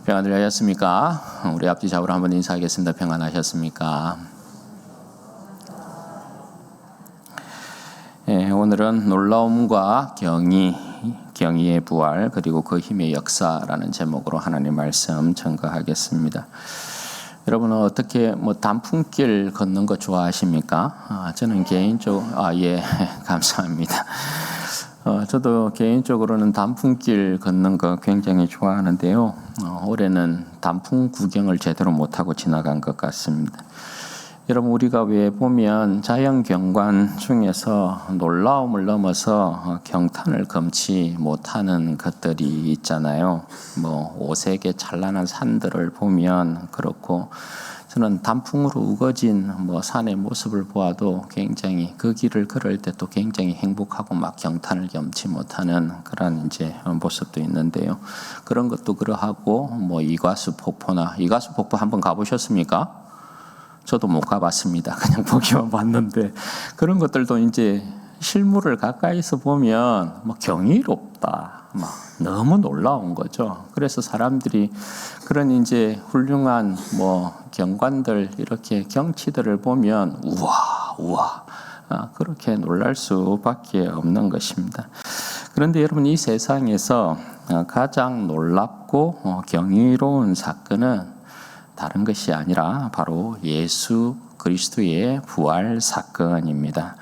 평안들 하셨습니까? 우리 앞뒤 좌우로 한번 인사하겠습니다. 평안하셨습니까? 오늘은 놀라움과 경의의 부활 그리고 그 힘의 역사라는 제목으로 하나님 말씀 전거하겠습니다. 여러분은 어떻게 단풍길 걷는 거 좋아하십니까? 저는 개인적으로 감사합니다. 저도 개인적으로는 단풍길 걷는 거 굉장히 좋아하는데요. 올해는 단풍 구경을 제대로 못하고 지나간 것 같습니다. 여러분, 우리가 왜 보면 자연 경관 중에서 놀라움을 넘어서 경탄을 금치 못하는 것들이 있잖아요. 오색의 찬란한 산들을 보면 그렇고, 저는 단풍으로 우거진 산의 모습을 보아도 굉장히 그 길을 걸을 때 또 굉장히 행복하고 막 경탄을 금치 못하는 그런 모습도 있는데요. 그런 것도 그러하고 이과수 폭포 한번 가보셨습니까? 저도 못 가봤습니다. 그냥 보기만 봤는데 그런 것들도 실물을 가까이서 보면 경이롭다. 너무 놀라운 거죠. 그래서 사람들이 그런 훌륭한 경관들 이렇게 경치들을 보면 우와 그렇게 놀랄 수밖에 없는 것입니다. 그런데 여러분, 이 세상에서 가장 놀랍고 경이로운 사건은 다른 것이 아니라 바로 예수 그리스도의 부활 사건입니다.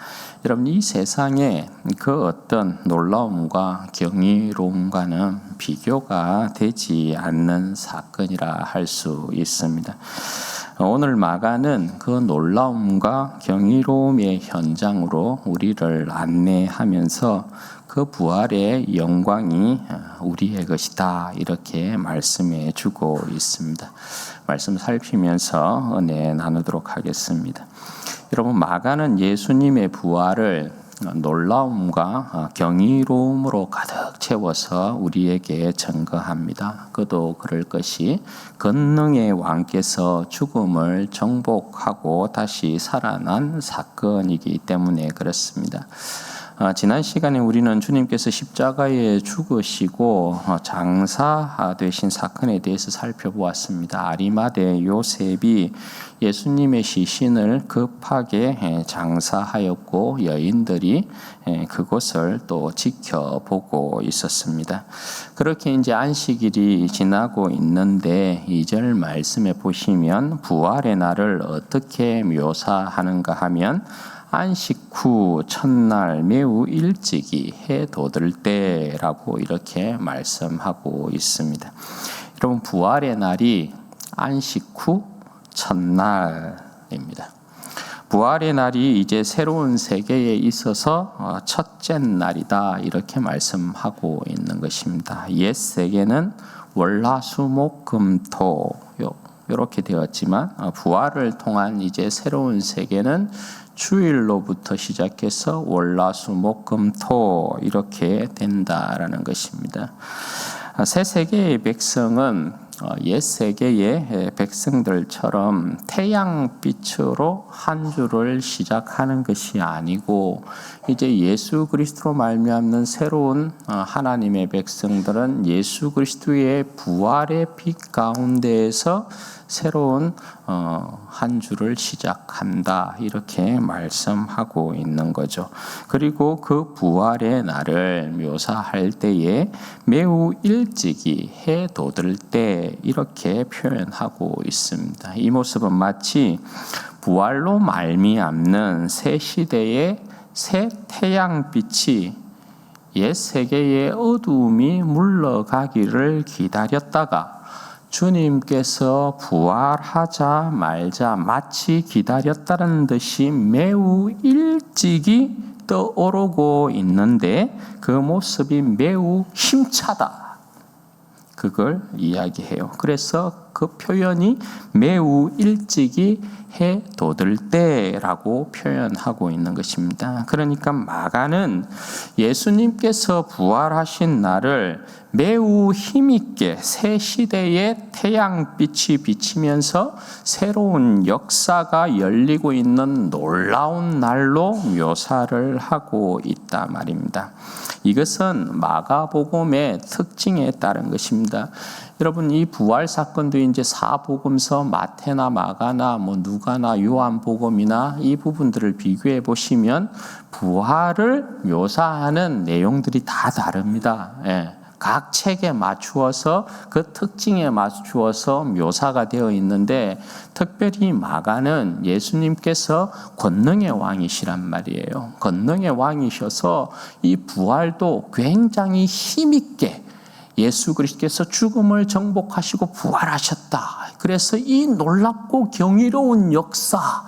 여러분, 이 세상에 그 어떤 놀라움과 경이로움과는 비교가 되지 않는 사건이라 할 수 있습니다. 오늘 마가는 그 놀라움과 경이로움의 현장으로 우리를 안내하면서 그 부활의 영광이 우리의 것이다 이렇게 말씀해 주고 있습니다. 말씀 살피면서 은혜 나누도록 하겠습니다. 여러분, 마가는 예수님의 부활을 놀라움과 경이로움으로 가득 채워서 우리에게 증거합니다. 그도 그럴 것이 권능의 왕께서 죽음을 정복하고 다시 살아난 사건이기 때문에 그렇습니다. 지난 시간에 우리는 주님께서 십자가에 죽으시고 장사되신 사건에 대해서 살펴보았습니다. 아리마대 요셉이 예수님의 시신을 급하게 장사하였고 여인들이 그것을 또 지켜보고 있었습니다. 그렇게 안식일이 지나고 있는데 2절 말씀에 보시면 부활의 날을 어떻게 묘사하는가 하면 안식 후 첫날 매우 일찍이 해 돋을 때라고 이렇게 말씀하고 있습니다. 여러분, 부활의 날이 안식 후 첫날입니다. 부활의 날이 이제 새로운 세계에 있어서 첫째 날이다 이렇게 말씀하고 있는 것입니다. 옛 세계는 월화수목금토 이렇게 되었지만 부활을 통한 이제 새로운 세계는 주일로부터 시작해서 월화수목금토 이렇게 된다라는 것입니다. 새 세계의 백성은 옛 세계의 백성들처럼 태양빛으로 한 주를 시작하는 것이 아니고 이제 예수 그리스도로 말미암는 새로운 하나님의 백성들은 예수 그리스도의 부활의 빛 가운데에서 새로운 한 주를 시작한다 이렇게 말씀하고 있는 거죠. 그리고 그 부활의 날을 묘사할 때에 매우 일찍이 해 돋을 때 이렇게 표현하고 있습니다. 이 모습은 마치 부활로 말미암는 새 시대의 새 태양빛이 옛 세계의 어두움이 물러가기를 기다렸다가 주님께서 부활하자 말자 마치 기다렸다는 듯이 매우 일찍이 떠오르고 있는데 그 모습이 매우 힘차다. 그걸 이야기해요. 그래서 그 표현이 매우 일찍이 해 돋을 때라고 표현하고 있는 것입니다. 그러니까 마가는 예수님께서 부활하신 날을 매우 힘있게 새 시대의 태양빛이 비치면서 새로운 역사가 열리고 있는 놀라운 날로 묘사를 하고 있다 말입니다. 이것은 마가복음의 특징에 따른 것입니다. 여러분, 이 부활 사건도 이제 사복음서 마태나 마가나 누가나 요한복음이나 이 부분들을 비교해 보시면 부활을 묘사하는 내용들이 다 다릅니다. 예. 각 책에 맞추어서 그 특징에 맞추어서 묘사가 되어 있는데, 특별히 마가는 예수님께서 권능의 왕이시란 말이에요. 권능의 왕이셔서 이 부활도 굉장히 힘있게 예수 그리스도께서 죽음을 정복하시고 부활하셨다. 그래서 이 놀랍고 경이로운 역사,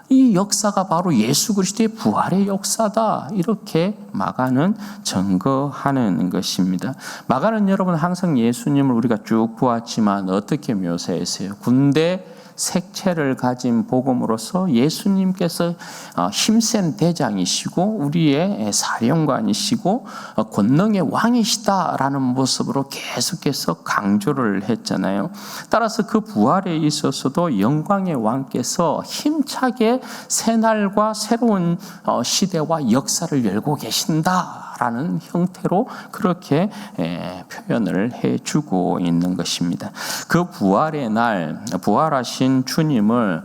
이 역사가 바로 예수 그리스도의 부활의 역사다. 이렇게 마가는 증거하는 것입니다. 마가는 여러분 항상 예수님을 우리가 쭉 보았지만 어떻게 묘사했어요? 군대 색채를 가진 복음으로서 예수님께서 힘센 대장이시고 우리의 사령관이시고 권능의 왕이시다라는 모습으로 계속해서 강조를 했잖아요. 따라서 그 부활에 있어서도 영광의 왕께서 힘차게 새날과 새로운 시대와 역사를 열고 계신다라는 형태로 그렇게 표현을 해주고 있는 것입니다. 그 부활의 날, 부활하신 주님을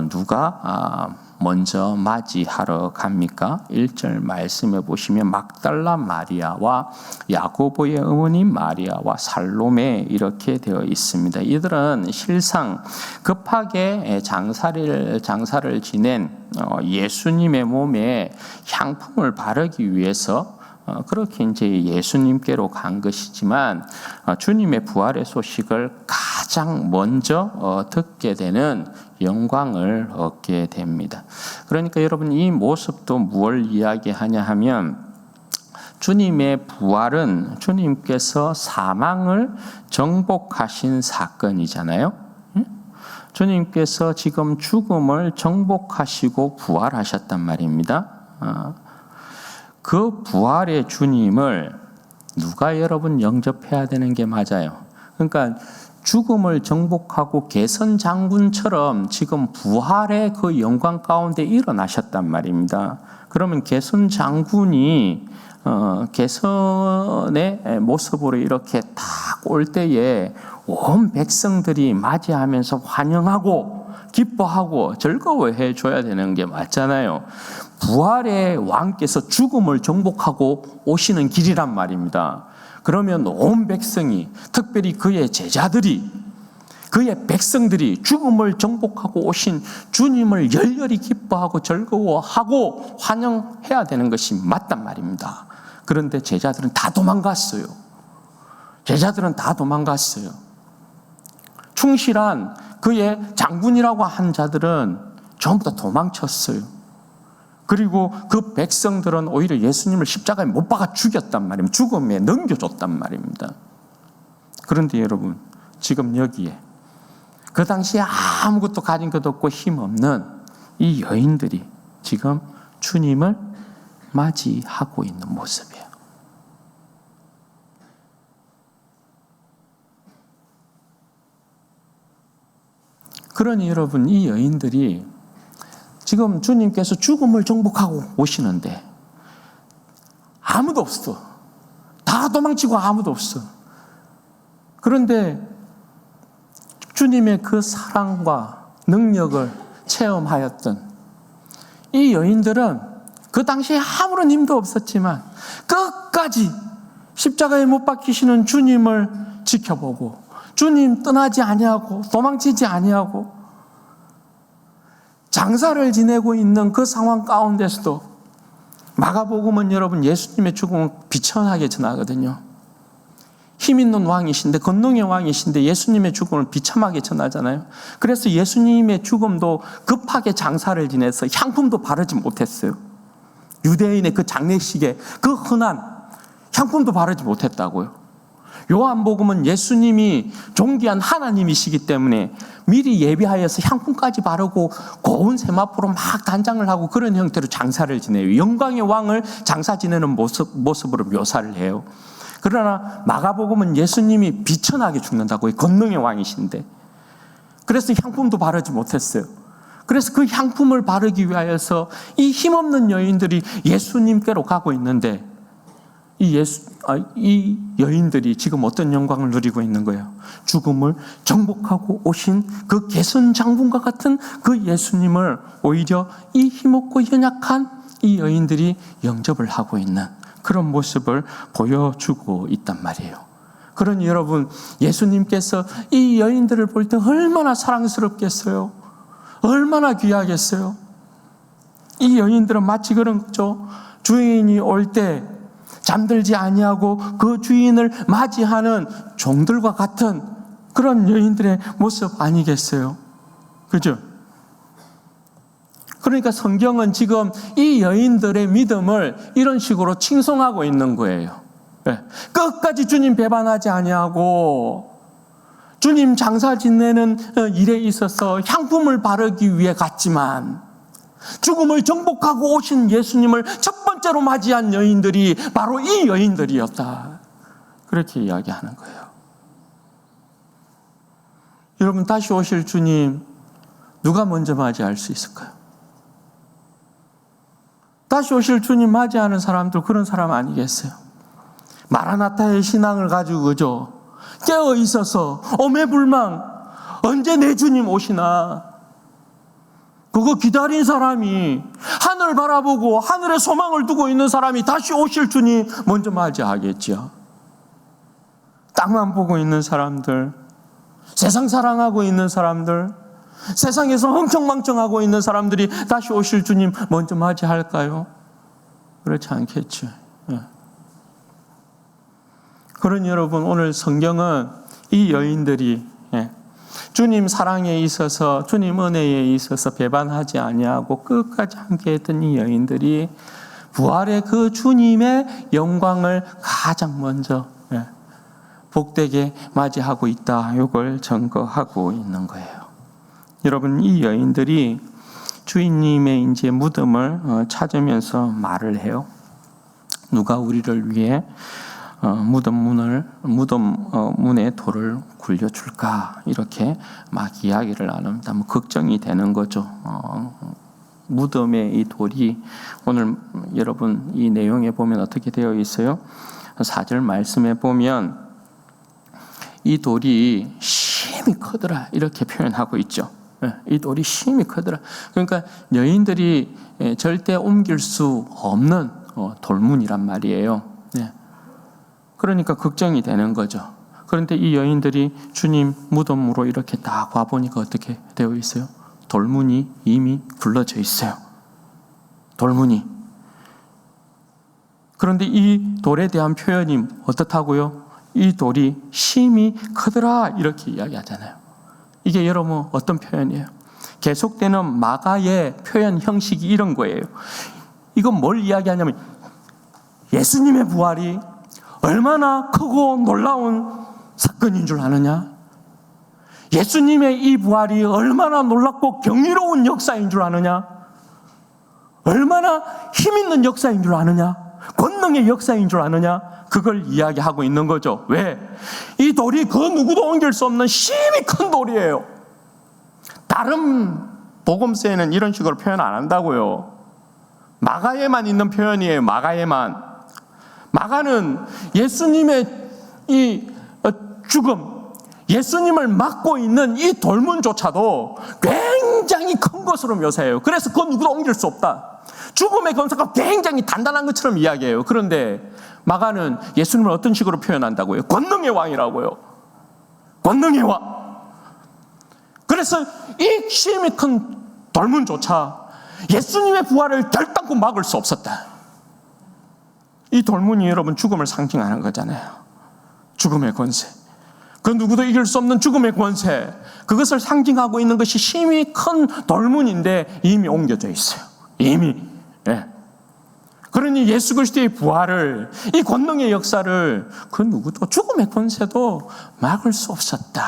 누가 먼저 맞이하러 갑니까? 1절 말씀해 보시면 막달라 마리아와 야고보의 어머니 마리아와 살로메 이렇게 되어 있습니다. 이들은 실상 급하게 장사를 지낸 예수님의 몸에 향품을 바르기 위해서 그렇게 이제 예수님께로 간 것이지만 주님의 부활의 소식을 가장 먼저 듣게 되는 영광을 얻게 됩니다. 그러니까 여러분, 이 모습도 무엇을 이야기하냐 하면 주님의 부활은 주님께서 사망을 정복하신 사건이잖아요. 주님께서 지금 죽음을 정복하시고 부활하셨단 말입니다. 그 부활의 주님을 누가 여러분 영접해야 되는 게 맞아요. 그러니까 죽음을 정복하고 개선 장군처럼 지금 부활의 그 영광 가운데 일어나셨단 말입니다. 그러면 개선 장군이 개선의 모습으로 이렇게 딱 올 때에 온 백성들이 맞이하면서 환영하고 기뻐하고 즐거워해 줘야 되는 게 맞잖아요. 부활의 왕께서 죽음을 정복하고 오시는 길이란 말입니다. 그러면 온 백성이, 특별히 그의 제자들이, 그의 백성들이 죽음을 정복하고 오신 주님을 열렬히 기뻐하고 즐거워하고 환영해야 되는 것이 맞단 말입니다. 그런데 제자들은 다 도망갔어요. 충실한 그의 장군이라고 한 자들은 전부 다 도망쳤어요. 그리고 그 백성들은 오히려 예수님을 십자가에 못 박아 죽였단 말입니다. 죽음에 넘겨줬단 말입니다. 그런데 여러분, 지금 여기에 그 당시에 아무것도 가진 것 없고 힘없는 이 여인들이 지금 주님을 맞이하고 있는 모습이에요. 그러니 여러분, 이 여인들이 지금 주님께서 죽음을 정복하고 오시는데 아무도 없어. 다 도망치고 아무도 없어. 그런데 주님의 그 사랑과 능력을 체험하였던 이 여인들은 그 당시에 아무런 힘도 없었지만 끝까지 십자가에 못 박히시는 주님을 지켜보고 주님 떠나지 아니하고 도망치지 아니하고 장사를 지내고 있는 그 상황 가운데서도 마가복음은 여러분 예수님의 죽음을 비천하게 전하거든요. 힘 있는 왕이신데, 권능의 왕이신데 예수님의 죽음을 비참하게 전하잖아요. 그래서 예수님의 죽음도 급하게 장사를 지내서 향품도 바르지 못했어요. 유대인의 그 장례식에 그 흔한 향품도 바르지 못했다고요. 요한복음은 예수님이 존귀한 하나님이시기 때문에 미리 예비하여서 향품까지 바르고 고운 세마포로 막 단장을 하고 그런 형태로 장사를 지내요. 영광의 왕을 장사 지내는 모습으로 묘사를 해요. 그러나 마가복음은 예수님이 비천하게 죽는다고요. 권능의 왕이신데. 그래서 향품도 바르지 못했어요. 그래서 그 향품을 바르기 위하여서 이 힘없는 여인들이 예수님께로 가고 있는데 이 여인들이 지금 어떤 영광을 누리고 있는 거예요? 죽음을 정복하고 오신 그 개선 장군과 같은 그 예수님을 오히려 이 힘없고 연약한 이 여인들이 영접을 하고 있는 그런 모습을 보여주고 있단 말이에요. 그러니 여러분, 예수님께서 이 여인들을 볼 때 얼마나 사랑스럽겠어요? 얼마나 귀하겠어요? 이 여인들은 마치 그런 거죠. 주인이 올 때 잠들지 아니하고 그 주인을 맞이하는 종들과 같은 그런 여인들의 모습 아니겠어요? 그죠? 그러니까 성경은 지금 이 여인들의 믿음을 이런 식으로 칭송하고 있는 거예요. 끝까지 주님 배반하지 아니하고 주님 장사 지내는 일에 있어서 향품을 바르기 위해 갔지만 죽음을 정복하고 오신 예수님을 첫 번째로 맞이한 여인들이 바로 이 여인들이었다. 그렇게 이야기하는 거예요. 여러분, 다시 오실 주님 누가 먼저 맞이할 수 있을까요? 다시 오실 주님 맞이하는 사람들, 그런 사람 아니겠어요? 마라나타의 신앙을 가지고 그죠? 깨어 있어서 오매불망 언제 내 주님 오시나, 그거 기다린 사람이, 하늘 바라보고 하늘에 소망을 두고 있는 사람이 다시 오실 주님 먼저 맞이하겠죠. 땅만 보고 있는 사람들, 세상 사랑하고 있는 사람들, 세상에서 흥청망청하고 있는 사람들이 다시 오실 주님 먼저 맞이할까요? 그렇지 않겠죠. 그러니 여러분, 오늘 성경은 이 여인들이 주님 사랑에 있어서, 주님 은혜에 있어서 배반하지 아니하고 끝까지 함께했던 이 여인들이 부활의 그 주님의 영광을 가장 먼저 복되게 맞이하고 있다. 이걸 증거하고 있는 거예요. 여러분, 이 여인들이 주인님의 이제 무덤을 찾으면서 말을 해요. 누가 우리를 위해 무덤 문에 돌을 굴려줄까? 이렇게 막 이야기를 나눕니다. 걱정이 되는 거죠. 무덤의 이 돌이, 오늘 여러분 이 내용에 보면 어떻게 되어 있어요? 4절 말씀에 보면 이 돌이 심히 크더라, 이렇게 표현하고 있죠. 이 돌이 심히 크더라. 그러니까 여인들이 절대 옮길 수 없는 돌문이란 말이에요. 그러니까 걱정이 되는 거죠. 그런데 이 여인들이 주님 무덤으로 이렇게 딱 와보니까 어떻게 되어 있어요? 돌문이 이미 굴러져 있어요. 돌문이. 그런데 이 돌에 대한 표현이 어떻다고요? 이 돌이 심히 크더라, 이렇게 이야기하잖아요. 이게 여러분 어떤 표현이에요? 계속되는 마가의 표현 형식이 이런 거예요. 이건 뭘 이야기하냐면 예수님의 부활이 얼마나 크고 놀라운 사건인 줄 아느냐? 예수님의 이 부활이 얼마나 놀랍고 경이로운 역사인 줄 아느냐? 얼마나 힘있는 역사인 줄 아느냐? 권능의 역사인 줄 아느냐? 그걸 이야기하고 있는 거죠. 왜? 이 돌이 그 누구도 옮길 수 없는 심히 큰 돌이에요. 다른 복음서에는 이런 식으로 표현 안 한다고요. 마가에만 있는 표현이에요. 마가에만. 마가는 예수님의 이 죽음, 예수님을 막고 있는 이 돌문조차도 굉장히 큰 것으로 묘사해요. 그래서 그 누구도 옮길 수 없다. 죽음의 권세가 굉장히 단단한 것처럼 이야기해요. 그런데 마가는 예수님을 어떤 식으로 표현한다고요? 권능의 왕이라고요. 권능의 왕. 그래서 이 심히 큰 돌문조차 예수님의 부활을 결단코 막을 수 없었다. 이 돌문이 여러분 죽음을 상징하는 거잖아요. 죽음의 권세. 그 누구도 이길 수 없는 죽음의 권세. 그것을 상징하고 있는 것이 심히 큰 돌문인데 이미 옮겨져 있어요. 이미. 그러니 예수 그리스도의 부활을, 이 권능의 역사를 그 누구도, 죽음의 권세도 막을 수 없었다.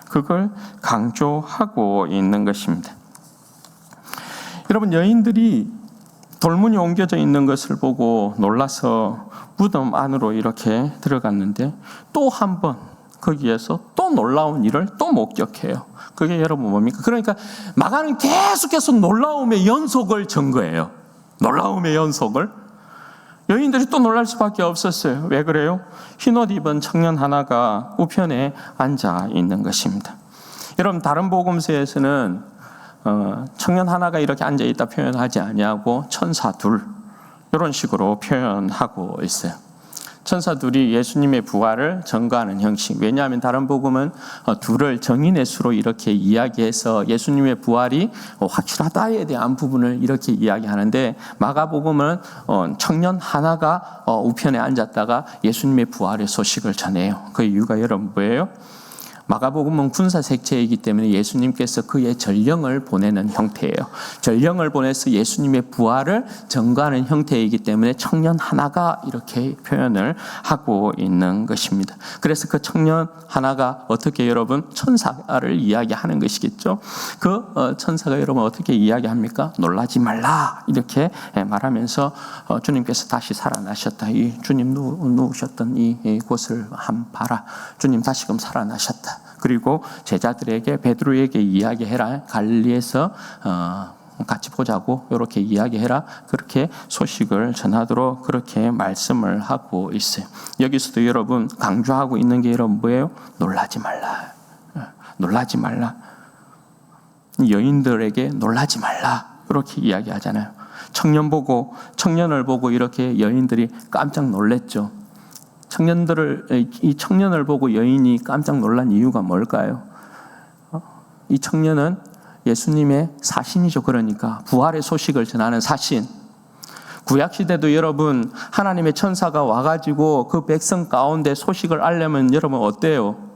그걸 강조하고 있는 것입니다. 여러분, 여인들이 돌문이 옮겨져 있는 것을 보고 놀라서 무덤 안으로 이렇게 들어갔는데 또 한 번 거기에서 또 놀라운 일을 또 목격해요. 그게 여러분 뭡니까? 그러니까 마가는 계속해서 놀라움의 연속을 증거해요. 놀라움의 연속을. 여인들이 또 놀랄 수밖에 없었어요. 왜 그래요? 흰옷 입은 청년 하나가 우편에 앉아 있는 것입니다. 여러분, 다른 복음서에서는 청년 하나가 이렇게 앉아 있다 표현하지 아니하고 천사 둘, 이런 식으로 표현하고 있어요. 천사 둘이 예수님의 부활을 전가하는 형식. 왜냐하면 다른 복음은 둘을 정인의 수로 이렇게 이야기해서 예수님의 부활이 확실하다에 대한 부분을 이렇게 이야기하는데, 마가복음은 청년 하나가 우편에 앉았다가 예수님의 부활의 소식을 전해요. 그 이유가 여러분 뭐예요? 마가복음은 군사 색채이기 때문에 예수님께서 그의 전령을 보내는 형태예요. 전령을 보내서 예수님의 부활을 전가하는 형태이기 때문에 청년 하나가 이렇게 표현을 하고 있는 것입니다. 그래서 그 청년 하나가 어떻게 여러분 천사를 이야기하는 것이겠죠. 그 천사가 여러분 어떻게 이야기합니까? 놀라지 말라 이렇게 말하면서 주님께서 다시 살아나셨다. 이 주님 누우셨던 이 곳을 한번 봐라. 주님 다시금 살아나셨다. 그리고 제자들에게 베드로에게 이야기해라. 갈릴리에서 같이 보자고 이렇게 이야기해라. 그렇게 소식을 전하도록 그렇게 말씀을 하고 있어요. 여기서도 여러분 강조하고 있는 게 여러분 뭐예요? 놀라지 말라. 놀라지 말라. 여인들에게 놀라지 말라. 이렇게 이야기하잖아요. 청년을 보고 이렇게 여인들이 깜짝 놀랬죠. 이 청년을 보고 여인이 깜짝 놀란 이유가 뭘까요? 이 청년은 예수님의 사신이죠. 그러니까 부활의 소식을 전하는 사신. 구약시대도 여러분 하나님의 천사가 와가지고 그 백성 가운데 소식을 알려면 여러분 어때요?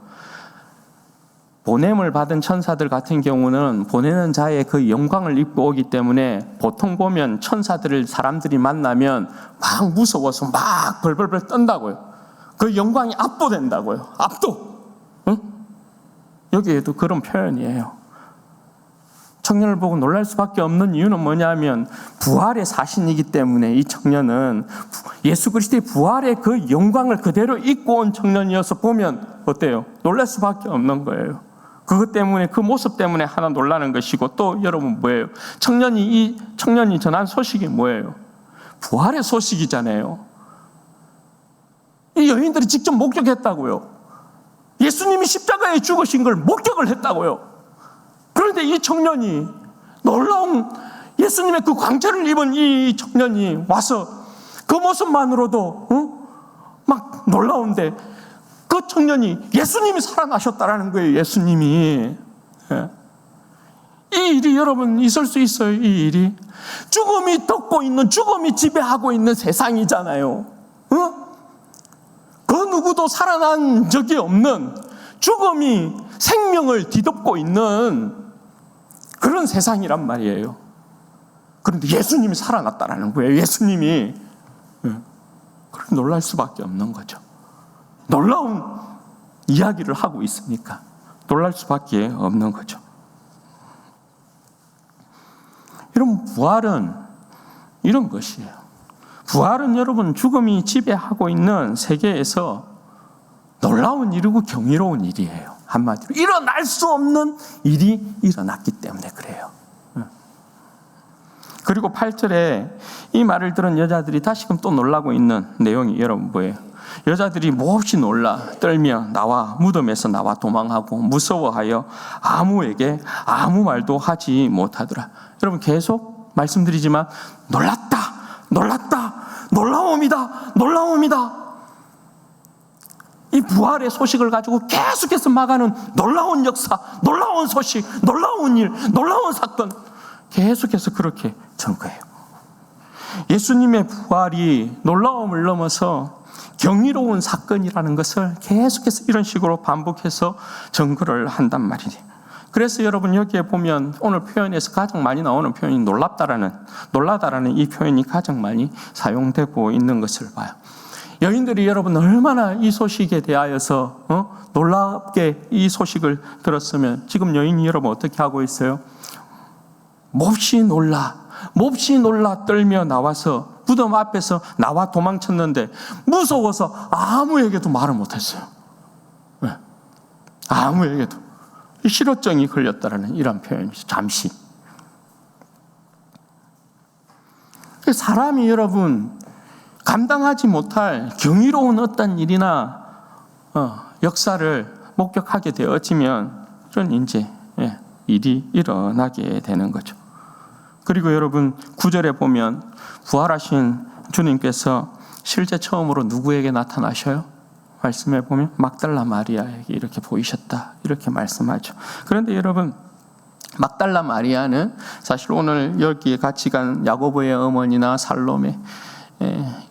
보냄을 받은 천사들 같은 경우는 보내는 자의 그 영광을 입고 오기 때문에 보통 보면 천사들을 사람들이 만나면 막 무서워서 막 벌벌벌 떤다고요. 그 영광이 압도된다고요. 압도. 응? 여기에도 그런 표현이에요. 청년을 보고 놀랄 수밖에 없는 이유는 뭐냐면 부활의 사신이기 때문에 이 청년은 예수 그리스도의 부활의 그 영광을 그대로 입고 온 청년이어서 보면 어때요? 놀랄 수밖에 없는 거예요. 그것 때문에 그 모습 때문에 하나 놀라는 것이고, 또 여러분 뭐예요? 이 청년이 전한 소식이 뭐예요? 부활의 소식이잖아요. 이 여인들이 직접 목격했다고요. 예수님이 십자가에 죽으신 걸 목격을 했다고요. 그런데 이 청년이 놀라운 예수님의 그 광채를 입은 이 청년이 와서 그 모습만으로도 막 놀라운데, 그 청년이 예수님이 살아나셨다라는 거예요. 예수님이. 이 일이 여러분 있을 수 있어요. 이 일이 죽음이 덮고 있는, 죽음이 지배하고 있는 세상이잖아요. 그 누구도 살아난 적이 없는, 죽음이 생명을 뒤덮고 있는 그런 세상이란 말이에요. 그런데 예수님이 살아났다라는 거예요. 예수님이. 그렇게 놀랄 수밖에 없는 거죠. 놀라운 이야기를 하고 있으니까 놀랄 수밖에 없는 거죠. 이런 부활은 이런 것이에요. 부활은 여러분 죽음이 지배하고 있는 세계에서 놀라운 일이고 경이로운 일이에요. 한마디로 일어날 수 없는 일이 일어났기 때문에 그래요. 그리고 8절에 이 말을 들은 여자들이 다시금 또 놀라고 있는 내용이 여러분 뭐예요? 여자들이 몹시 놀라 떨며 나와 무덤에서 나와 도망하고 무서워하여 아무에게 아무 말도 하지 못하더라. 여러분 계속 말씀드리지만 놀랐다, 놀랐다, 놀라움이다, 놀라움이다. 이 부활의 소식을 가지고 계속해서 막아는 놀라운 역사, 놀라운 소식, 놀라운 일, 놀라운 사건, 계속해서 그렇게 전거해요. 예수님의 부활이 놀라움을 넘어서 경이로운 사건이라는 것을 계속해서 이런 식으로 반복해서 전거를 한단 말이에요. 그래서 여러분 여기에 보면 오늘 표현에서 가장 많이 나오는 표현이 놀라다라는 이 표현이 가장 많이 사용되고 있는 것을 봐요. 여인들이 여러분 얼마나 이 소식에 대하여서 놀랍게 이 소식을 들었으면 지금 여인이 여러분 어떻게 하고 있어요? 몹시 놀라 떨며 나와서 무덤 앞에서 나와 도망쳤는데 무서워서 아무에게도 말을 못했어요. 왜? 아무에게도. 실어증이 걸렸다라는 이런 표현이죠. 잠시. 사람이 여러분 감당하지 못할 경이로운 어떤 일이나 역사를 목격하게 되어지면 좀 이제 일이 일어나게 되는 거죠. 그리고 여러분 9절에 보면 부활하신 주님께서 실제 처음으로 누구에게 나타나셔요? 말씀해 보면 막달라 마리아에게 이렇게 보이셨다 이렇게 말씀하죠. 그런데 여러분 막달라 마리아는 사실 오늘 여기에 같이 간 야고보의 어머니나 살로메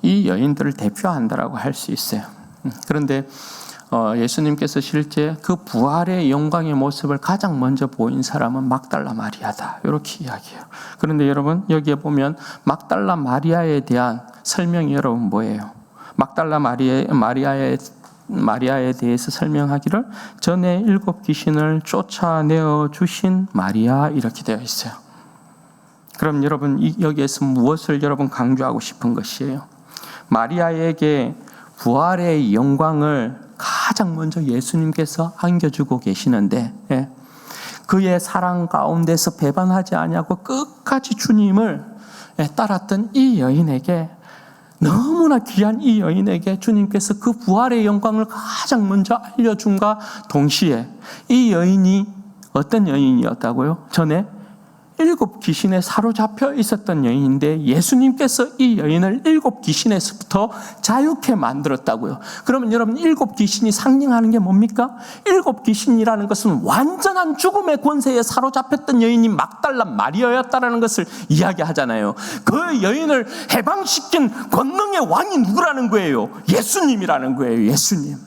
이 여인들을 대표한다라고 할 수 있어요. 그런데 예수님께서 실제 그 부활의 영광의 모습을 가장 먼저 보인 사람은 막달라 마리아다 이렇게 이야기해요. 그런데 여러분 여기에 보면 막달라 마리아에 대한 설명이 여러분 뭐예요? 막달라 마리아에 대해서 설명하기를 전에 7 귀신을 쫓아내어 주신 마리아 이렇게 되어 있어요. 그럼 여러분 여기에서 무엇을 여러분 강조하고 싶은 것이에요? 마리아에게 부활의 영광을 가장 먼저 예수님께서 안겨주고 계시는데 그의 사랑 가운데서 배반하지 아니하고 끝까지 주님을 따랐던 이 여인에게 너무나 귀한 이 여인에게 주님께서 그 부활의 영광을 가장 먼저 알려준과 동시에 이 여인이 어떤 여인이었다고요? 전에 7 귀신에 사로잡혀 있었던 여인인데 예수님께서 이 여인을 7 귀신에서부터 자유케 만들었다고요. 그러면 여러분 7 귀신이 상징하는 게 뭡니까? 7 귀신이라는 것은 완전한 죽음의 권세에 사로잡혔던 여인이 막달라 마리아였다라는 것을 이야기하잖아요. 그 여인을 해방시킨 권능의 왕이 누구라는 거예요? 예수님이라는 거예요. 예수님.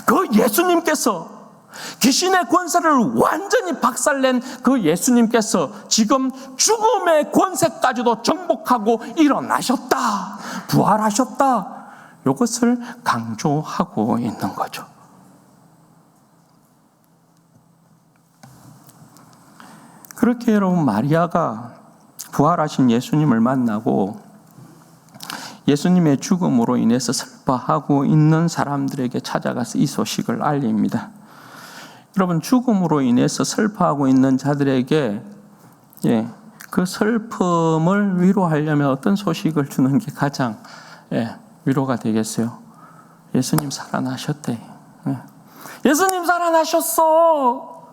그 예수님께서 귀신의 권세를 완전히 박살낸 그 예수님께서 지금 죽음의 권세까지도 정복하고 일어나셨다, 부활하셨다, 이것을 강조하고 있는 거죠. 그렇게 여러분 마리아가 부활하신 예수님을 만나고 예수님의 죽음으로 인해서 슬퍼하고 있는 사람들에게 찾아가서 이 소식을 알립니다. 여러분 죽음으로 인해서 슬퍼하고 있는 자들에게 그 슬픔을 위로하려면 어떤 소식을 주는 게 가장 위로가 되겠어요? 예수님 살아나셨대. 예수님 살아나셨어.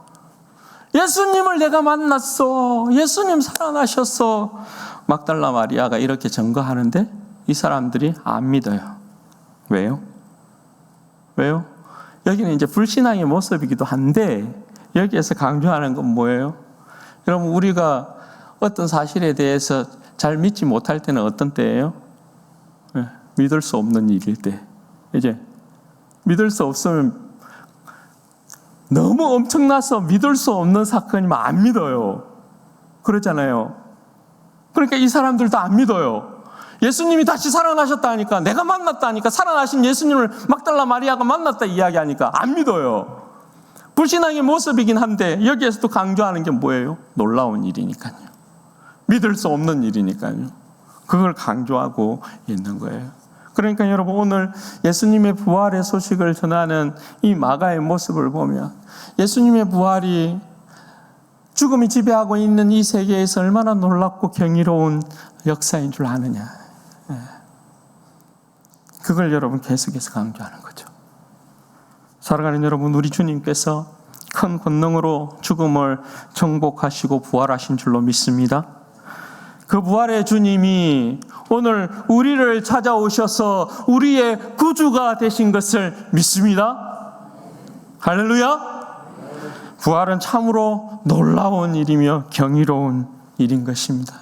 예수님을 내가 만났어. 예수님 살아나셨어. 막달라 마리아가 이렇게 증거하는데 이 사람들이 안 믿어요. 왜요? 여기는 이제 불신앙의 모습이기도 한데 여기에서 강조하는 건 뭐예요? 여러분 우리가 어떤 사실에 대해서 잘 믿지 못할 때는 어떤 때예요? 믿을 수 없는 일일 때. 이제 믿을 수 없으면 너무 엄청나서 믿을 수 없는 사건이면 안 믿어요. 그러잖아요. 그러니까 이 사람들도 안 믿어요. 예수님이 다시 살아나셨다니까, 내가 만났다니까, 살아나신 예수님을 막달라 마리아가 만났다 이야기하니까 안 믿어요. 불신앙의 모습이긴 한데 여기에서도 강조하는 게 뭐예요? 놀라운 일이니까요. 믿을 수 없는 일이니까요. 그걸 강조하고 있는 거예요. 그러니까 여러분 오늘 예수님의 부활의 소식을 전하는 이 마가의 모습을 보면 예수님의 부활이 죽음이 지배하고 있는 이 세계에서 얼마나 놀랍고 경이로운 역사인 줄 아느냐. 그걸 여러분 계속해서 강조하는 거죠. 사랑하는 여러분, 우리 주님께서 큰 권능으로 죽음을 정복하시고 부활하신 줄로 믿습니다. 그 부활의 주님이 오늘 우리를 찾아오셔서 우리의 구주가 되신 것을 믿습니다. 할렐루야! 부활은 참으로 놀라운 일이며 경이로운 일인 것입니다.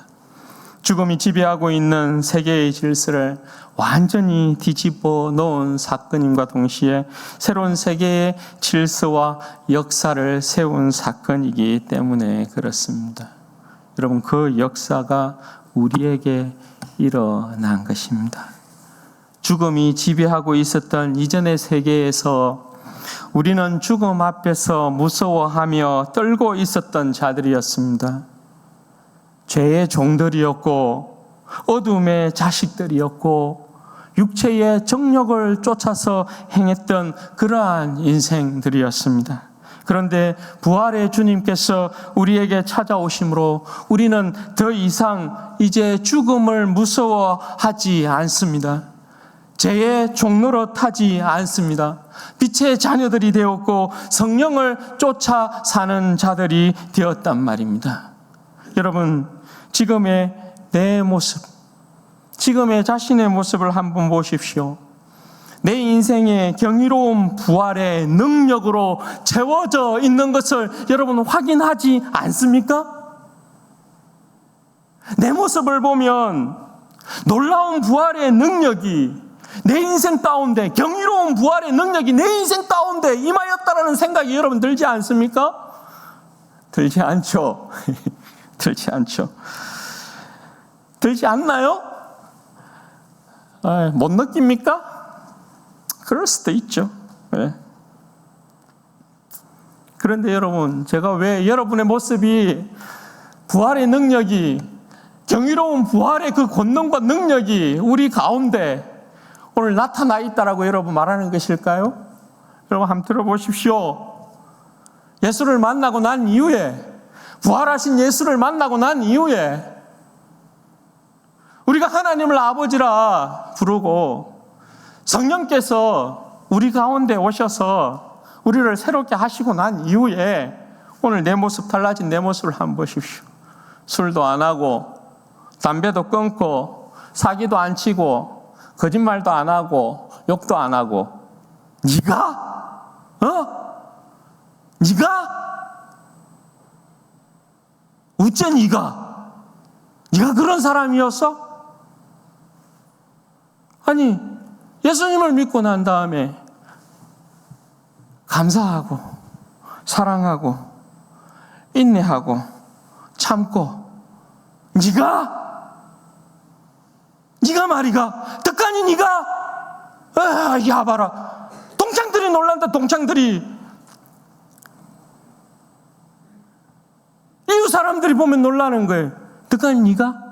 죽음이 지배하고 있는 세계의 질서를 완전히 뒤집어 놓은 사건임과 동시에 새로운 세계의 질서와 역사를 세운 사건이기 때문에 그렇습니다. 여러분, 그 역사가 우리에게 일어난 것입니다. 죽음이 지배하고 있었던 이전의 세계에서 우리는 죽음 앞에서 무서워하며 떨고 있었던 자들이었습니다. 죄의 종들이었고 어둠의 자식들이었고 육체의 정욕을 쫓아서 행했던 그러한 인생들이었습니다. 그런데 부활의 주님께서 우리에게 찾아오심으로 우리는 더 이상 이제 죽음을 무서워하지 않습니다. 죄의 종노릇 하지 않습니다. 빛의 자녀들이 되었고 성령을 쫓아 사는 자들이 되었단 말입니다. 여러분, 지금의 내 모습, 지금의 자신의 모습을 한번 보십시오. 내 인생의 경이로운 부활의 능력으로 채워져 있는 것을 여러분 확인하지 않습니까? 내 모습을 보면 놀라운 부활의 능력이 내 인생 가운데, 경이로운 부활의 능력이 내 인생 가운데 임하였다라는 생각이 여러분 들지 않습니까? 들지 않죠. 들지 않죠. 들지 않나요? 못 느낍니까? 그럴 수도 있죠. 네. 그런데 여러분, 제가 왜 여러분의 모습이 부활의 능력이, 경이로운 부활의 그 권능과 능력이 우리 가운데 오늘 나타나 있다라고 여러분 말하는 것일까요? 여러분 한번 들어보십시오. 예수를 만나고 난 이후에, 부활하신 예수를 만나고 난 이후에 우리가 하나님을 아버지라 부르고 성령께서 우리 가운데 오셔서 우리를 새롭게 하시고 난 이후에 오늘 내 모습, 달라진 내 모습을 한번 보십시오. 술도 안 하고 담배도 끊고 사기도 안 치고 거짓말도 안 하고 욕도 안 하고. 네가? 네가? 어째 네가 그런 사람이었어? 아니, 예수님을 믿고 난 다음에 감사하고 사랑하고 인내하고 참고, 네가 말이가 떡하니 네가 야 봐라, 동창들이 놀란다. 동창들이, 이웃 사람들이 보면 놀라는 거예요. 떡하니 네가?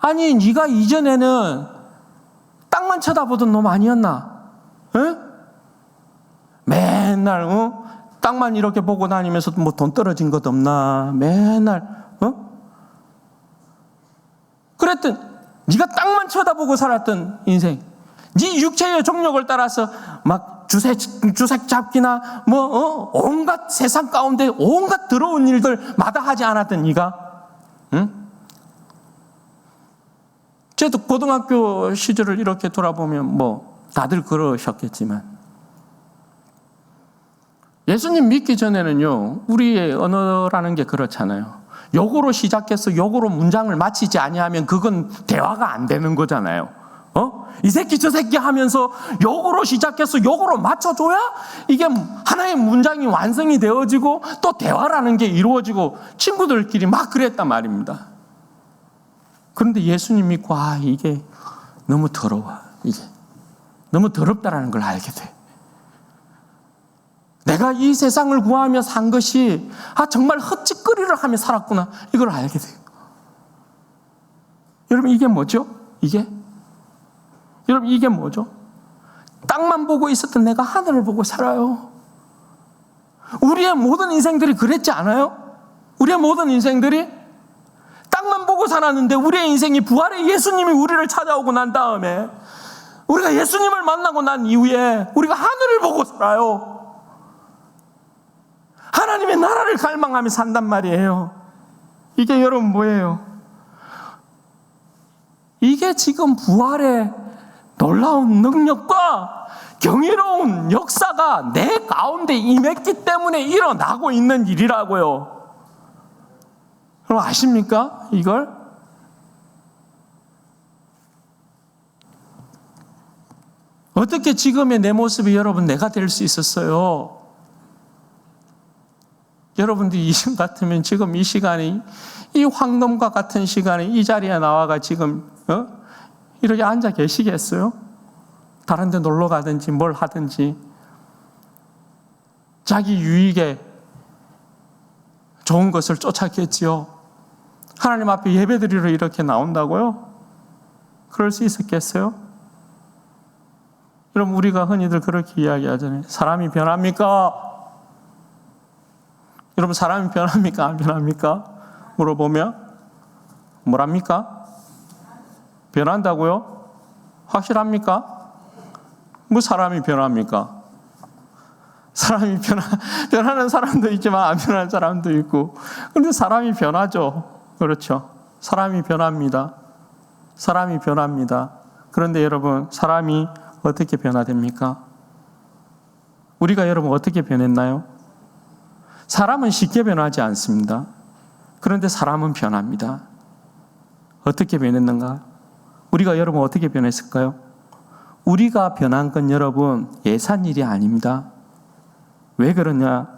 아니, 네가 이전에는 땅만 쳐다보던 놈 아니었나? 에? 맨날 땅만 이렇게 보고 다니면서 뭐 돈 떨어진 것 없나? 맨날 그랬더니 네가 땅만 쳐다보고 살았던 인생, 네 육체의 종력을 따라서 막 주색 잡기나 온갖 세상 가운데 온갖 더러운 일들 마다하지 않았던 네가, 응? 저도 고등학교 시절을 이렇게 돌아보면 뭐 다들 그러셨겠지만, 예수님 믿기 전에는요, 우리의 언어라는 게 그렇잖아요. 욕으로 시작해서 욕으로 문장을 마치지 아니하면 그건 대화가 안 되는 거잖아요. 이 새끼 저 새끼 하면서 욕으로 시작해서 욕으로 맞춰줘야 이게 하나의 문장이 완성이 되어지고 또 대화라는 게 이루어지고 친구들끼리 막 그랬단 말입니다. 그런데 예수님 믿고 이게 너무 더러워, 이게 너무 더럽다라는 걸 알게 돼. 내가 이 세상을 구하며 산 것이 정말 헛짓거리를 하며 살았구나, 이걸 알게 돼요. 여러분, 이게 뭐죠? 여러분, 이게 뭐죠? 땅만 보고 있었던 내가 하늘을 보고 살아요. 우리의 모든 인생들이 그랬지 않아요? 우리의 모든 인생들이 땅만 보고 살았는데 우리의 인생이 부활의 예수님이 우리를 찾아오고 난 다음에, 우리가 예수님을 만나고 난 이후에 우리가 하늘을 보고 살아요. 하나님의 나라를 갈망하며 산단 말이에요. 이게 여러분 뭐예요? 이게 지금 부활의 놀라운 능력과 경이로운 역사가 내 가운데 임했기 때문에 일어나고 있는 일이라고요. 그럼 아십니까? 이걸? 어떻게 지금의 내 모습이 여러분 내가 될 수 있었어요? 여러분들이 이전 같으면 지금 이 시간에, 이 황금과 같은 시간에 이 자리에 나와가 지금 이렇게 앉아 계시겠어요? 다른 데 놀러 가든지 뭘 하든지 자기 유익에 좋은 것을 쫓았겠지요. 하나님 앞에 예배드리러 이렇게 나온다고요? 그럴 수 있었겠어요? 여러분, 우리가 흔히들 그렇게 이야기하잖아요. 사람이 변합니까? 여러분, 사람이 변합니까? 안 변합니까? 물어보면 뭐랍니까? 변한다고요? 확실합니까? 뭐 사람이 변합니까? 사람이 변하는 사람도 있지만 안 변하는 사람도 있고, 그런데 사람이 변하죠. 그렇죠. 사람이 변합니다. 사람이 변합니다. 그런데 여러분, 사람이 어떻게 변화됩니까? 우리가 여러분 어떻게 변했나요? 사람은 쉽게 변하지 않습니다. 그런데 사람은 변합니다. 어떻게 변했는가? 우리가 여러분 어떻게 변했을까요? 우리가 변한 건 여러분 예산 일이 아닙니다. 왜 그러냐?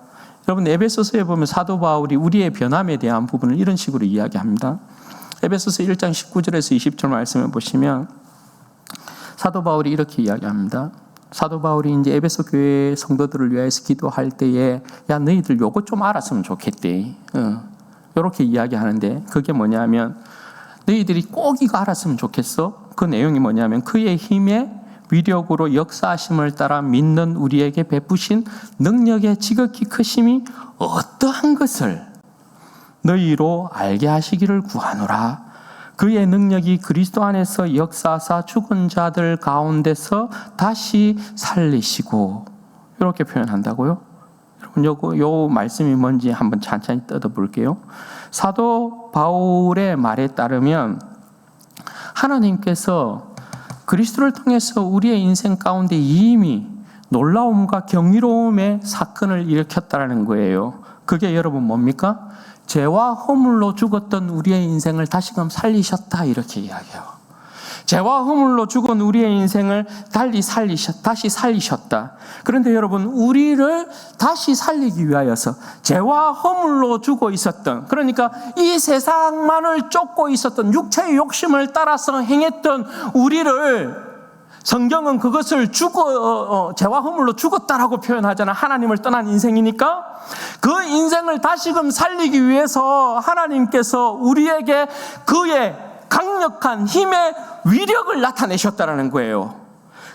여러분, 에베소서에 보면 사도 바울이 우리의 변함에 대한 부분을 이런 식으로 이야기합니다. 에베소서 1장 19절에서 20절 말씀을 보시면 사도 바울이 이렇게 이야기합니다. 사도 바울이 이제 에베소 교회 성도들을 위해서 기도할 때에, 야, 너희들 요거 좀 알았으면 좋겠대. 이렇게 이야기하는데, 그게 뭐냐면 너희들이 꼭 이거 알았으면 좋겠어. 그 내용이 뭐냐면 그의 힘의 위력으로 역사하심을 따라 믿는 우리에게 베푸신 능력의 지극히 크심이 어떠한 것을 너희로 알게 하시기를 구하노라. 그의 능력이 그리스도 안에서 역사하사 죽은 자들 가운데서 다시 살리시고, 이렇게 표현한다고요? 여러분, 요 말씀이 뭔지 한번 천천히 뜯어볼게요. 사도 바울의 말에 따르면 하나님께서 그리스도를 통해서 우리의 인생 가운데 이미 놀라움과 경이로움의 사건을 일으켰다는 거예요. 그게 여러분 뭡니까? 죄와 허물로 죽었던 우리의 인생을 다시금 살리셨다, 이렇게 이야기해요. 죄와 허물로 죽은 우리의 인생을 다시 살리셨다. 그런데 여러분, 우리를 다시 살리기 위하여서 죄와 허물로 죽어 있었던, 그러니까 이 세상만을 쫓고 있었던 육체의 욕심을 따라서 행했던 우리를 성경은 그것을 죄와 허물로 죽었다라고 표현하잖아. 하나님을 떠난 인생이니까 그 인생을 다시금 살리기 위해서 하나님께서 우리에게 그의 강력한 힘의 위력을 나타내셨다라는 거예요.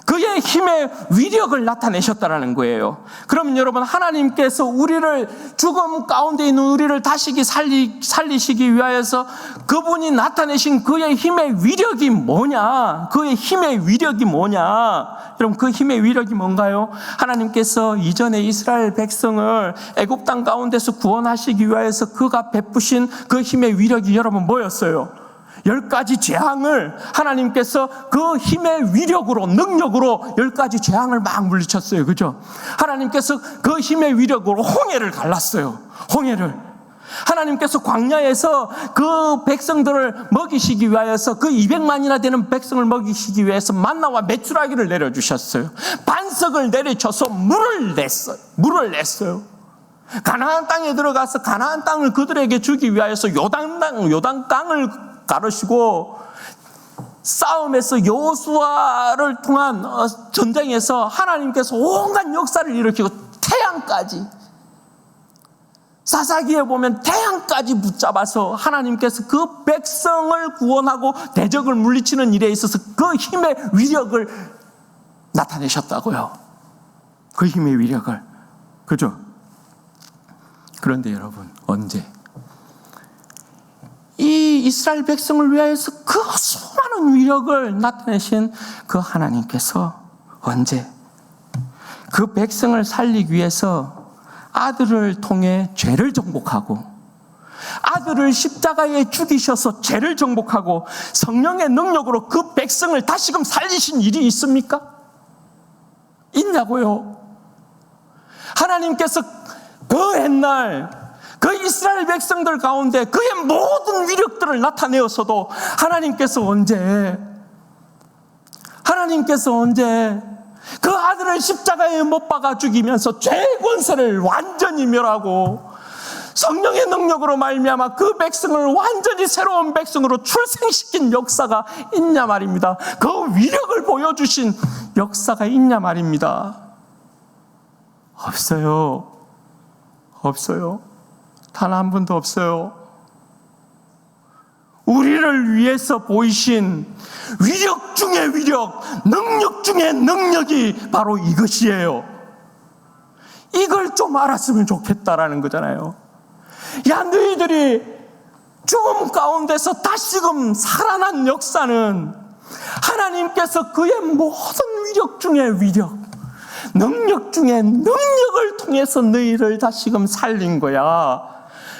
그의 힘의 위력을 나타내셨다라는 거예요. 그러면 여러분, 하나님께서 우리를, 죽음 가운데 있는 우리를 다시 살리시기 위하여서 그분이 나타내신 그의 힘의 위력이 뭐냐? 그의 힘의 위력이 뭐냐? 여러분, 그 힘의 위력이 뭔가요? 하나님께서 이전에 이스라엘 백성을 애굽 땅 가운데서 구원하시기 위하여서 그가 베푸신 그 힘의 위력이 여러분 뭐였어요? 10가지 재앙을 하나님께서 그 힘의 위력으로, 능력으로 10가지 재앙을 막 물리쳤어요. 그죠? 하나님께서 그 힘의 위력으로 홍해를 갈랐어요. 홍해를. 하나님께서 광야에서 그 백성들을 먹이시기 위하여서, 그 200만이나 되는 백성을 먹이시기 위해서 만나와 메추라기를 내려주셨어요. 반석을 내리쳐서 물을 냈어요. 가나안 땅에 들어가서 가나안 땅을 그들에게 주기 위하여서 요단 땅을 가르시고, 싸움에서 여호수아를 통한 전쟁에서 하나님께서 온갖 역사를 일으키고, 태양까지, 사사기에 보면 태양까지 붙잡아서 하나님께서 그 백성을 구원하고 대적을 물리치는 일에 있어서 그 힘의 위력을 나타내셨다고요. 그 힘의 위력을. 그죠? 그런데 여러분, 언제? 이 이스라엘 백성을 위하여서 그 수많은 위력을 나타내신 그 하나님께서 언제? 그 백성을 살리기 위해서 아들을 통해 죄를 정복하고, 아들을 십자가에 죽이셔서 죄를 정복하고 성령의 능력으로 그 백성을 다시금 살리신 일이 있습니까? 있냐고요? 하나님께서 그 옛날 그 이스라엘 백성들 가운데 그의 모든 위력들을 나타내었어도 하나님께서 언제 그 아들을 십자가에 못 박아 죽이면서 죄의 권세를 완전히 멸하고 성령의 능력으로 말미암아 그 백성을 완전히 새로운 백성으로 출생시킨 역사가 있냐 말입니다. 그 위력을 보여주신 역사가 있냐 말입니다. 없어요. 단 한 분도 없어요. 우리를 위해서 보이신 위력 중의 위력, 능력 중의 능력이 바로 이것이에요. 이걸 좀 알았으면 좋겠다라는 거잖아요. 야, 너희들이 죽음 가운데서 다시금 살아난 역사는 하나님께서 그의 모든 위력 중의 위력, 능력 중의 능력을 통해서 너희를 다시금 살린 거야.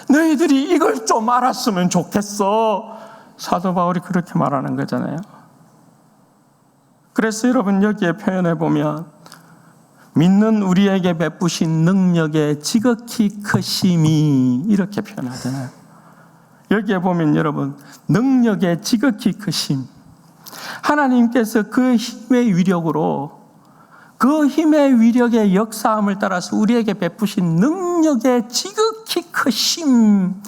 너희들이 이걸 좀 알았으면 좋겠어. 사도 바울이 그렇게 말하는 거잖아요. 그래서 여러분, 여기에 표현해 보면 믿는 우리에게 베푸신 능력의 지극히 크심이, 이렇게 표현하잖아요. 여기에 보면 여러분, 능력의 지극히 크심, 하나님께서 그 힘의 위력으로, 그 힘의 위력의 역사함을 따라서 우리에게 베푸신 능력의 지극히 크심.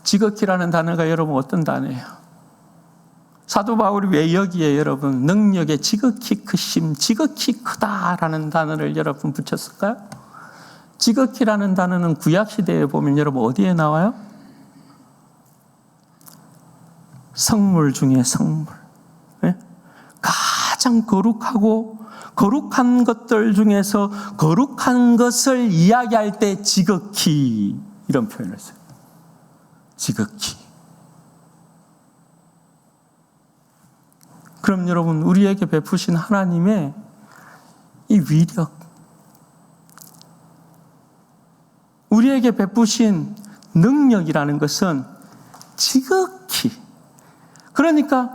지극히라는 단어가 여러분 어떤 단어예요? 사도 바울이 왜 여기에 여러분 능력의 지극히 크심, 지극히 크다라는 단어를 여러분 붙였을까요? 지극히라는 단어는 구약시대에 보면 여러분 어디에 나와요? 성물 중에 성물. 네? 가장 거룩하고 거룩한 것들 중에서 거룩한 것을 이야기할 때 지극히, 이런 표현을 써요. 지극히. 그럼 여러분, 우리에게 베푸신 하나님의 이 위력, 우리에게 베푸신 능력이라는 것은 지극히, 그러니까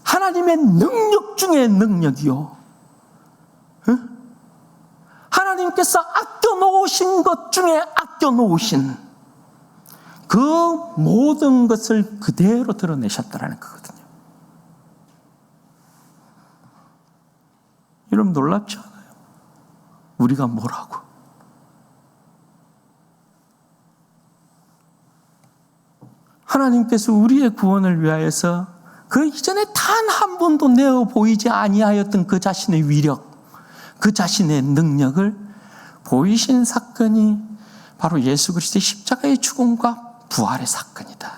하나님의 능력 중의 능력이요. 하나님께서 아껴놓으신 것 중에 아껴놓으신 그 모든 것을 그대로 드러내셨다는 거거든요. 여러분, 놀랍지 않아요? 우리가 뭐라고? 하나님께서 우리의 구원을 위하여서 그 이전에 단 한 번도 내어 보이지 아니하였던 그 자신의 위력, 그 자신의 능력을 보이신 사건이 바로 예수 그리스도의 십자가의 죽음과 부활의 사건이다.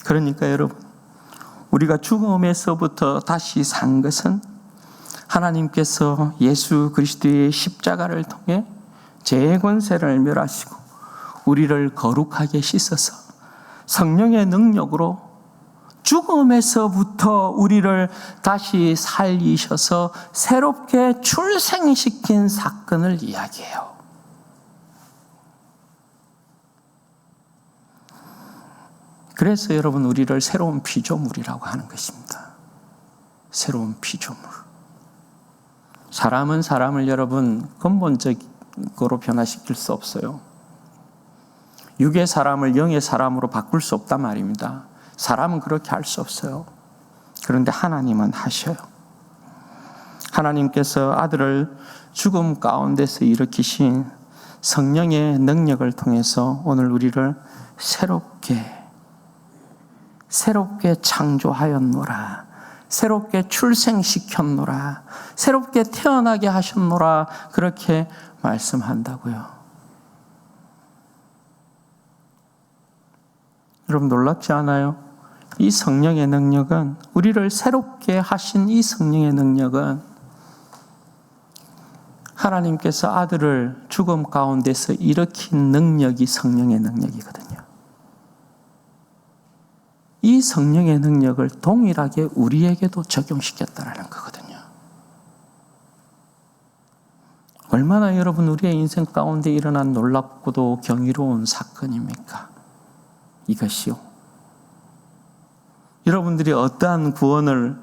그러니까 여러분, 우리가 죽음에서부터 다시 산 것은 하나님께서 예수 그리스도의 십자가를 통해 죄의 권세를 멸하시고 우리를 거룩하게 씻어서 성령의 능력으로 죽음에서부터 우리를 다시 살리셔서 새롭게 출생시킨 사건을 이야기해요. 그래서 여러분, 우리를 새로운 피조물이라고 하는 것입니다. 새로운 피조물. 사람은 사람을 여러분 근본적으로 변화시킬 수 없어요. 육의 사람을 영의 사람으로 바꿀 수 없단 말입니다. 사람은 그렇게 할 수 없어요. 그런데 하나님은 하셔요. 하나님께서 아들을 죽음 가운데서 일으키신 성령의 능력을 통해서 오늘 우리를 새롭게 창조하였노라, 새롭게 출생시켰노라, 새롭게 태어나게 하셨노라, 그렇게 말씀한다고요. 여러분, 놀랍지 않아요? 이 성령의 능력은, 우리를 새롭게 하신 이 성령의 능력은 하나님께서 아들을 죽음 가운데서 일으킨 능력이 성령의 능력이거든요. 이 성령의 능력을 동일하게 우리에게도 적용시켰다는 거거든요. 얼마나 여러분 우리의 인생 가운데 일어난 놀랍고도 경이로운 사건입니까? 이것이요. 여러분들이 어떠한 구원을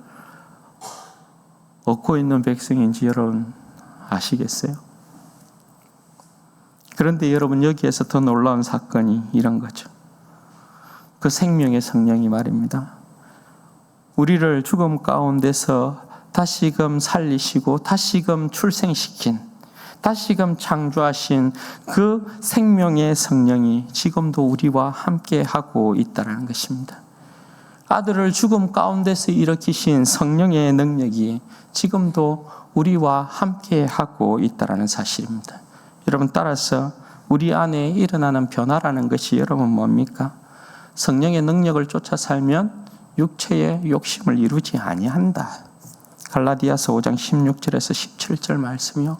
얻고 있는 백성인지 여러분 아시겠어요? 그런데 여러분, 여기에서 더 놀라운 사건이 이런 거죠. 그 생명의 성령이 말입니다. 우리를 죽음 가운데서 다시금 살리시고 다시금 출생시킨, 다시금 창조하신 그 생명의 성령이 지금도 우리와 함께하고 있다는 것입니다. 아들을 죽음 가운데서 일으키신 성령의 능력이 지금도 우리와 함께하고 있다는 사실입니다. 여러분, 따라서 우리 안에 일어나는 변화라는 것이 여러분 뭡니까? 성령의 능력을 쫓아 살면 육체의 욕심을 이루지 아니한다. 갈라디아서 5장 16절에서 17절 말씀이요.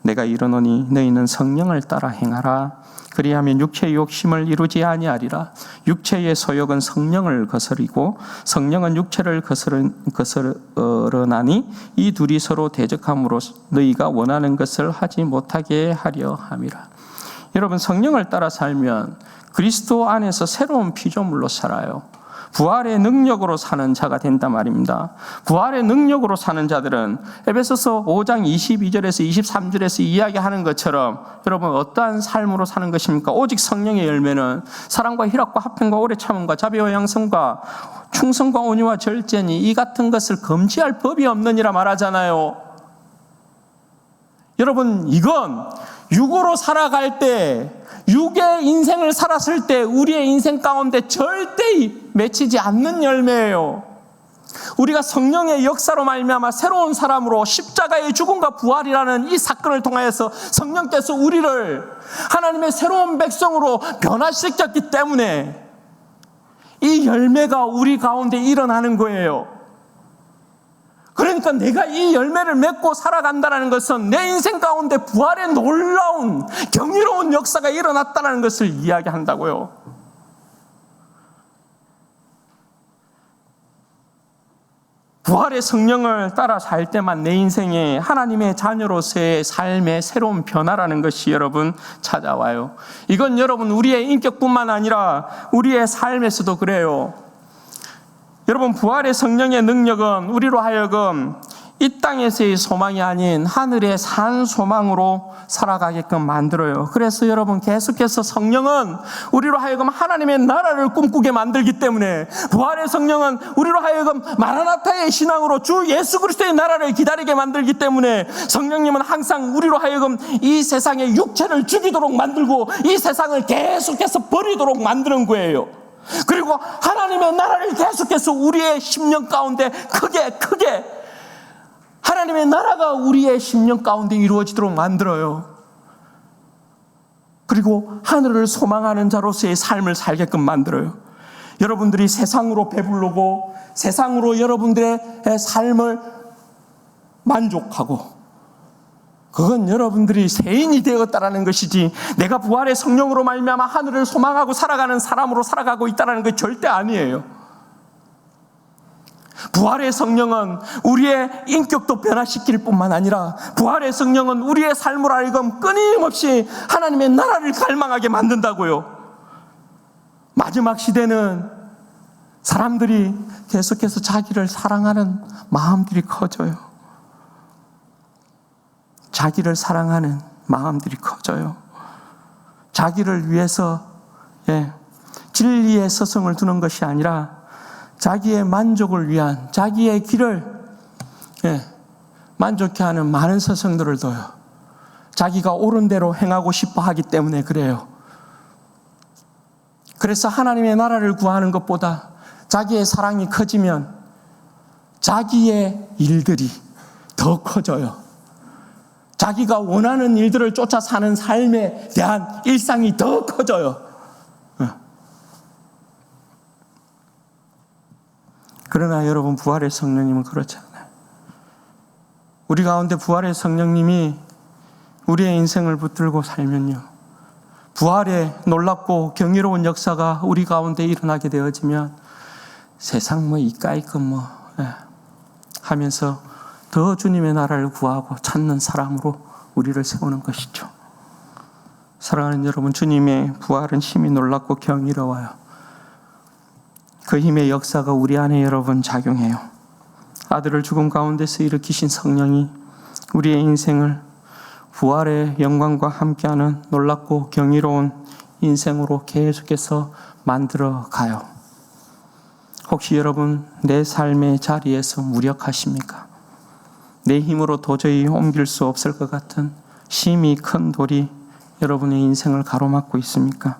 내가 이르노니 너희는 성령을 따라 행하라. 그리하면 육체의 욕심을 이루지 아니하리라. 육체의 소욕은 성령을 거스리고 성령은 육체를 거스르나니 이 둘이 서로 대적함으로 너희가 원하는 것을 하지 못하게 하려 함이라. 여러분, 성령을 따라 살면 그리스도 안에서 새로운 피조물로 살아요. 부활의 능력으로 사는 자가 된단 말입니다. 부활의 능력으로 사는 자들은 에베소서 5장 22절에서 23절에서 이야기하는 것처럼 여러분 어떠한 삶으로 사는 것입니까? 오직 성령의 열매는 사랑과 희락과 화평과 오래 참음과 자비와 양성과 충성과 온유와 절제니 이 같은 것을 금지할 법이 없느니라 말하잖아요. 여러분, 이건 육으로 살아갈 때, 육의 인생을 살았을 때 우리의 인생 가운데 절대 맺히지 않는 열매예요. 우리가 성령의 역사로 말미암아 새로운 사람으로 십자가의 죽음과 부활이라는 이 사건을 통하여서 성령께서 우리를 하나님의 새로운 백성으로 변화시켰기 때문에 이 열매가 우리 가운데 일어나는 거예요. 그러니까 내가 이 열매를 맺고 살아간다는 것은 내 인생 가운데 부활의 놀라운 경이로운 역사가 일어났다는 것을 이야기한다고요. 부활의 성령을 따라 살 때만 내 인생에 하나님의 자녀로서의 삶의 새로운 변화라는 것이 여러분 찾아와요. 이건 여러분 우리의 인격뿐만 아니라 우리의 삶에서도 그래요. 여러분, 부활의 성령의 능력은 우리로 하여금 이 땅에서의 소망이 아닌 하늘의 산 소망으로 살아가게끔 만들어요. 그래서 여러분, 계속해서 성령은 우리로 하여금 하나님의 나라를 꿈꾸게 만들기 때문에, 부활의 성령은 우리로 하여금 마라나타의 신앙으로 주 예수 그리스도의 나라를 기다리게 만들기 때문에, 성령님은 항상 우리로 하여금 이 세상의 육체를 죽이도록 만들고 이 세상을 계속해서 버리도록 만드는 거예요. 그리고 하나님의 나라를 계속해서 우리의 심령 가운데 크게 하나님의 나라가 우리의 심령 가운데 이루어지도록 만들어요. 그리고 하늘을 소망하는 자로서의 삶을 살게끔 만들어요. 여러분들이 세상으로 배부르고 세상으로 여러분들의 삶을 만족하고, 그건 여러분들이 세인이 되었다라는 것이지, 내가 부활의 성령으로 말미암아 하늘을 소망하고 살아가는 사람으로 살아가고 있다는 게 절대 아니에요. 부활의 성령은 우리의 인격도 변화시킬 뿐만 아니라, 부활의 성령은 우리의 삶을 하여금 끊임없이 하나님의 나라를 갈망하게 만든다고요. 마지막 시대는 사람들이 계속해서 자기를 사랑하는 마음들이 커져요. 자기를 사랑하는 마음들이 커져요. 자기를 위해서 진리의 서성을 두는 것이 아니라 자기의 만족을 위한, 자기의 길을 만족해 하는 많은 서성들을 둬요. 자기가 옳은 대로 행하고 싶어 하기 때문에 그래요. 그래서 하나님의 나라를 구하는 것보다 자기의 사랑이 커지면 자기의 일들이 더 커져요. 자기가 원하는 일들을 쫓아 사는 삶에 대한 일상이 더 커져요. 그러나 여러분, 부활의 성령님은 그렇지 않아요. 우리 가운데 부활의 성령님이 우리의 인생을 붙들고 살면요, 부활의 놀랍고 경이로운 역사가 우리 가운데 일어나게 되어지면 세상 이까이끔 하면서 더 주님의 나라를 구하고 찾는 사람으로 우리를 세우는 것이죠. 사랑하는 여러분, 주님의 부활은 힘이 놀랍고 경이로워요. 그 힘의 역사가 우리 안에 여러분 작용해요. 아들을 죽음 가운데서 일으키신 성령이 우리의 인생을 부활의 영광과 함께하는 놀랍고 경이로운 인생으로 계속해서 만들어 가요. 혹시 여러분 내 삶의 자리에서 무력하십니까? 내 힘으로 도저히 옮길 수 없을 것 같은 심히 큰 돌이 여러분의 인생을 가로막고 있습니까?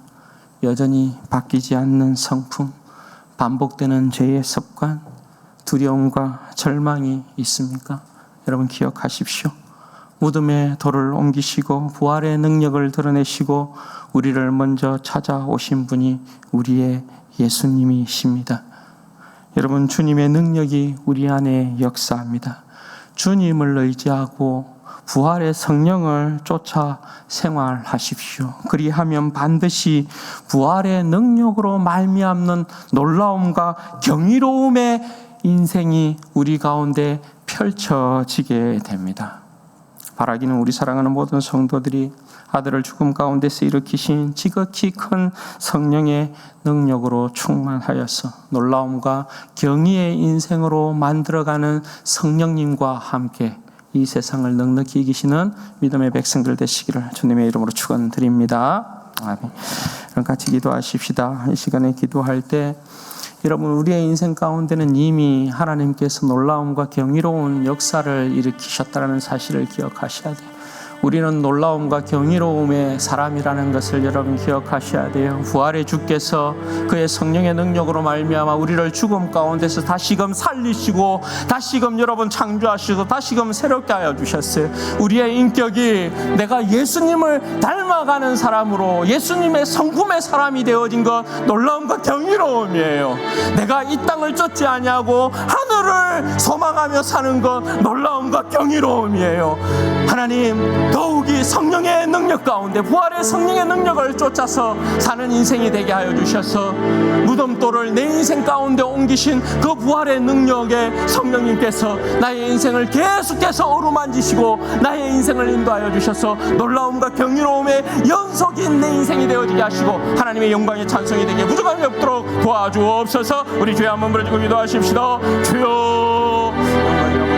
여전히 바뀌지 않는 성품, 반복되는 죄의 습관, 두려움과 절망이 있습니까? 여러분 기억하십시오. 무덤의 돌을 옮기시고 부활의 능력을 드러내시고 우리를 먼저 찾아오신 분이 우리의 예수님이십니다. 여러분, 주님의 능력이 우리 안에 역사합니다. 주님을 의지하고 부활의 성령을 쫓아 생활하십시오. 그리하면 반드시 부활의 능력으로 말미암는 놀라움과 경이로움의 인생이 우리 가운데 펼쳐지게 됩니다. 바라기는 우리 사랑하는 모든 성도들이 아들을 죽음 가운데서 일으키신 지극히 큰 성령의 능력으로 충만하여서 놀라움과 경의의 인생으로 만들어가는 성령님과 함께 이 세상을 넉넉히 이기시는 믿음의 백성들 되시기를 주님의 이름으로 축원드립니다. 아멘. 그럼 같이 기도하십시다. 이 시간에 기도할 때 여러분, 우리의 인생 가운데는 이미 하나님께서 놀라움과 경이로운 역사를 일으키셨다는 사실을 기억하셔야 돼요. 우리는 놀라움과 경이로움의 사람이라는 것을 여러분 기억하셔야 돼요. 부활의 주께서 그의 성령의 능력으로 말미암아 우리를 죽음 가운데서 다시금 살리시고 다시금 여러분 창조하시고 다시금 새롭게 하여 주셨어요. 우리의 인격이 내가 예수님을 닮아가는 사람으로 예수님의 성품의 사람이 되어진 것 놀라움과 경이로움이에요. 내가 이 땅을 쫓지 아니하고 하늘을 소망하며 사는 것 놀라움과 경이로움이에요. 하나님, 더욱이 성령의 능력 가운데 부활의 성령의 능력을 쫓아서 사는 인생이 되게 하여 주셔서 무덤돌을 내 인생 가운데 옮기신 그 부활의 능력에 성령님께서 나의 인생을 계속해서 어루만지시고 나의 인생을 인도하여 주셔서 놀라움과 경이로움의 연속인 내 인생이 되어지게 하시고 하나님의 영광의 찬송이 되게 부족함이 없도록 도와주옵소서. 우리 주여 한번 부르짖고 기도하십시다. 주여 영광